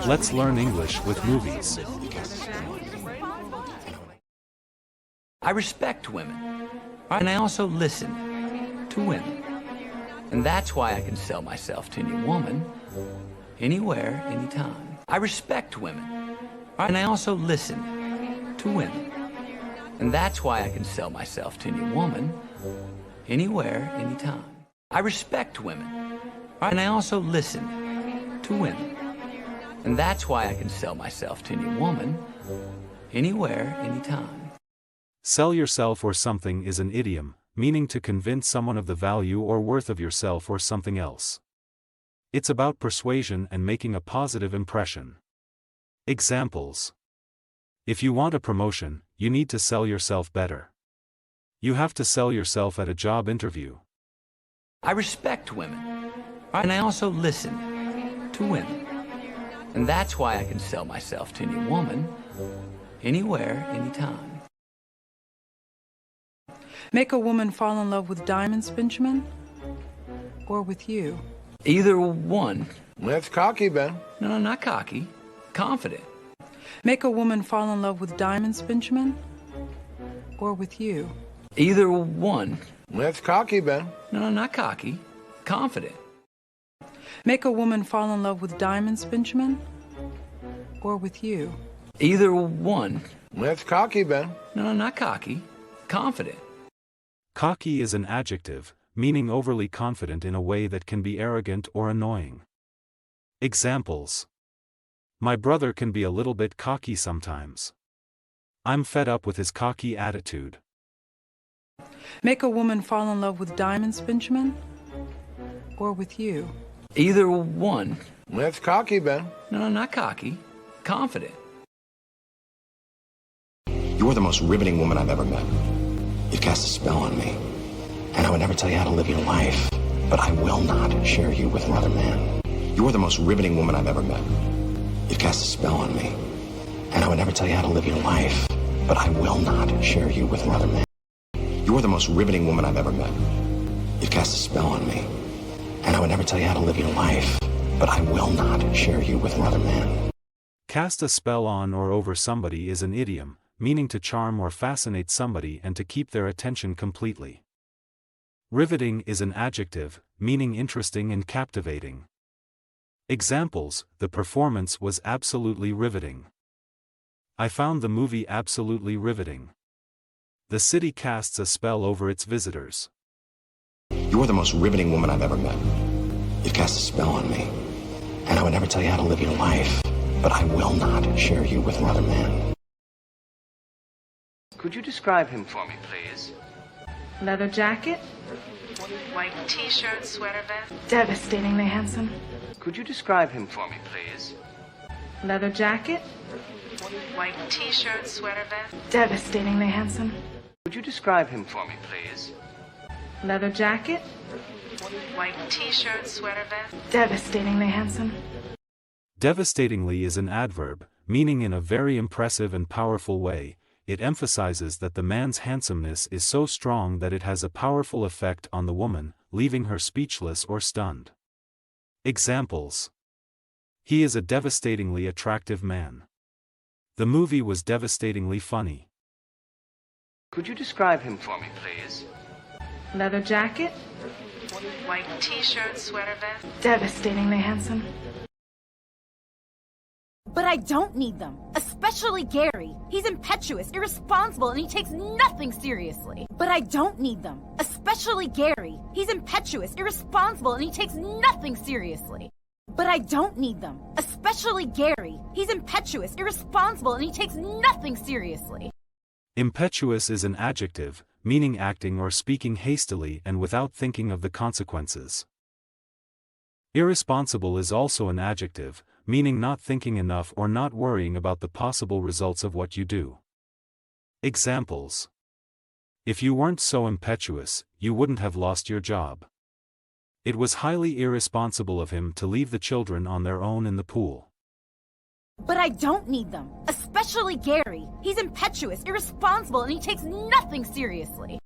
Let's learn English with movies. I respect women, and I also listen to women. And that's why I can sell myself to any woman, anywhere, anytime. I respect women, and I also listen to women. And that's why I can sell myself to any woman, anywhere, anytime. I respect women, and I also listen to women. And that's why I can sell myself to any woman, anywhere, anytime. Sell yourself or something is an idiom, meaning to convince someone of the value or worth of yourself or something else. It's about persuasion and making a positive impression. Examples. If you want a promotion, you need to sell yourself better. You have to sell yourself at a job interview. I respect women, and I also listen to women. And that's why I can sell myself to any woman, anywhere, anytime. Make a woman fall in love with diamonds, Benjamin? Or with you? Either one. That's cocky, Ben. No, not cocky. Confident. Make a woman fall in love with diamonds, Benjamin? Or with you? Either one. That's cocky, Ben. No, not cocky. Confident. Make a woman fall in love with diamonds, Benjamin? Or with you? Either one. That's cocky, Ben. No, not cocky. Confident. Cocky is an adjective, meaning overly confident in a way that can be arrogant or annoying. Examples. My brother can be a little bit cocky sometimes. I'm fed up with his cocky attitude. Make a woman fall in love with diamonds, Benjamin? Or with you? Either one. That's cocky, Ben. No, not cocky. Confident. You're the most riveting woman I've ever met. You've cast a spell on me. And I would never tell you how to live your life, but I will not share you with another man. You're the most riveting woman I've ever met. You've cast a spell on me. And I would never tell you how to live your life, but I will not share you with another man. You're the most riveting woman I've ever met. You've cast a spell on me. And I would never tell you how to live your life, but I will not share you with another man. Cast a spell on or over somebody is an idiom, meaning to charm or fascinate somebody and to keep their attention completely. Riveting is an adjective, meaning interesting and captivating. Examples: the performance was absolutely riveting. I found the movie absolutely riveting. The city casts a spell over its visitors. You're the most riveting woman I've ever met. You've cast a spell on me. And I would never tell you how to live your life, but I will not share you with another man. Could you describe him for me, please? Leather jacket, White t-shirt, sweater vest. devastatingly handsome. Could you describe him for me, please? Leather jacket, White t-shirt, sweater vest. devastatingly handsome. Could you describe him for me, please? Leather jacket, White t-shirt, sweater vest. devastatingly handsome. Devastatingly is an adverb, meaning in a very impressive and powerful way. It emphasizes that the man's handsomeness is so strong that it has a powerful effect on the woman, leaving her speechless or stunned. Examples. He is a devastatingly attractive man. The movie was devastatingly funny. Could you describe him for me, please? Leather jacket, White t-shirt, sweater vest. devastatingly handsome. But I don't need them, especially Gary. He's impetuous, irresponsible, and he takes nothing seriously. But I don't need them, especially Gary. He's impetuous, irresponsible, and he takes nothing seriously. But I don't need them, especially Gary. He's impetuous, irresponsible, and he takes nothing seriously. Impetuous is an adjective, meaning acting or speaking hastily and without thinking of the consequences. Irresponsible is also an adjective, meaning not thinking enough or not worrying about the possible results of what you do. Examples. If you weren't so impetuous, you wouldn't have lost your job. It was highly irresponsible of him to leave the children on their own in the pool. But I don't need them, especially Gary. He's impetuous, irresponsible, and he takes nothing seriously.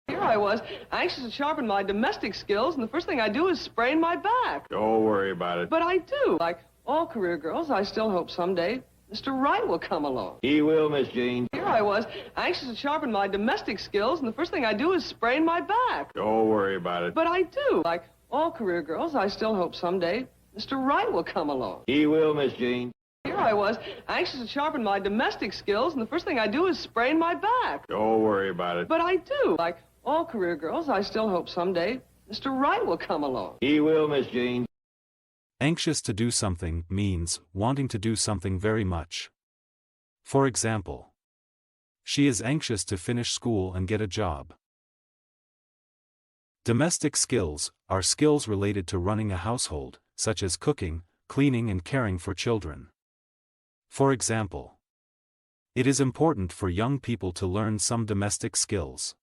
You're I was, anxious to sharpen my domestic skills, and the first thing I do is sprain my back. Don't worry about it. But I do. Like all career girls, I still hope someday Mr. Right will come along. He will, Miss Jean. Here I was, anxious to sharpen my domestic skills, and the first thing I do is sprain my back. Don't worry about it. But I do. Like all career girls, I still hope someday Mr. Right will come along. He will, Miss Jean. Here I was, anxious to sharpen my domestic skills, and the first thing I do is sprain my back. Don't worry about it. But I do. Like all career girls, I still hope someday Mr. Right will come along. He will, Miss Jean. Anxious to do something means wanting to do something very much. For example, she is anxious to finish school and get a job. Domestic skills are skills related to running a household, such as cooking, cleaning, and caring for children. For example, it is important for young people to learn some domestic skills.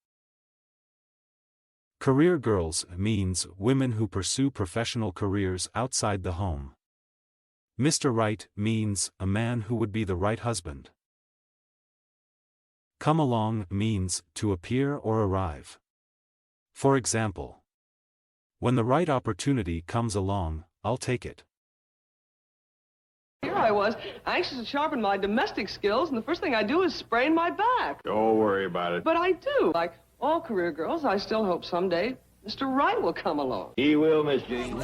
Career girls means women who pursue professional careers outside the home. Mr. Right means a man who would be the right husband. Come along means to appear or arrive. For example, when the right opportunity comes along, I'll take it. Here I was, anxious to sharpen my domestic skills, and the first thing I do is sprain my back. Don't worry about it. But I do. Like all career girls, I still hope someday Mr. Right will come along. He will, Miss Jean.